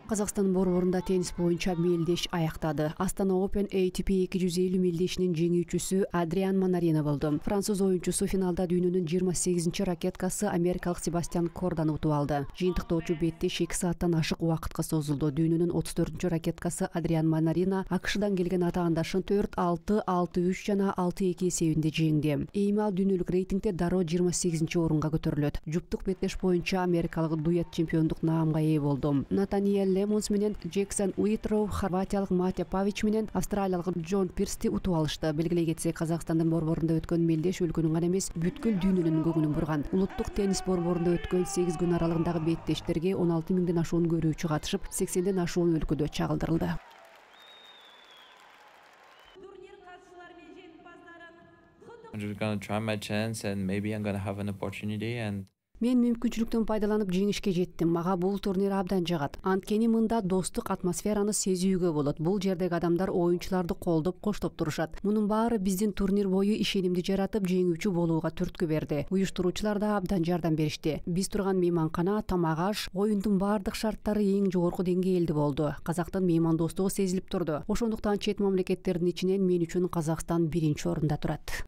Казакстан борборунда теннис боюнча мелдеш аяктады. Астана Open ATP 250 мелдешинин жеңүүчүсү Адриан Манарина болду. Француз оюнчусу финалда дүйнөнүн 28 ракеткасы америкалык Себастьян Кордан утуп алды. Жыйынтыктоочу беттеш 2 сааттан ашык убакытка созулду. Дүйнөнүн 34 ракеткасы Адриан Манарина АКШдан келген атаандашын 4-6, 6-3 жана 6-2 эсебинде жеңди. Эми ал дүйнөлүк рейтингде дароо 28 орунга көтөрүлөт. Жуптук беттеш боюнча америкалык дуэт чемпиондук наамга ээ болду. Натаниэль Лемонс менен Джексон Уитроу, хорватиялык Матя Павич менен австралиялык Джон Пирсти утуп алышты. Белгилей кетсек, Казакстандын борборунда өткөн мелдеш өлкөнүн гана эмес, бүткүл дүйнөнүн көңүлүн бурган. Улуттук теннис борборунда өткөн 8 күн аралыгындагы беттештерге 16 миңден ашуун көрүүчү катышып, 80ден ашуун өлкөдө чагылдырылды. I'm just gonna try my chance and maybe I'm gonna have an opportunity and Мен мүмкүнчүлүктөн пайдаланып жеңишке жеттим. Мага бул турнир абдан жагат. Анткени мында достук атмосфераны сезүүгө болот. Бул жердеги адамдар оюнчуларды колдоп, коштоп турушат. Мунун баары биздин турнир бою ишенимди жаратып, жеңүүчү болууга түрткү берди. Уюштуруучулар да абдан жардам беришти. Биз турган мейманкана, тамак-аш, оюндун баардык шарттары эң жогорку деңгээлде болду. Казактын меймандостугу сезилип турду. Ошондуктан чет мамлекеттердин ичинен мен үчүн Казакстан биринчи орунда турат.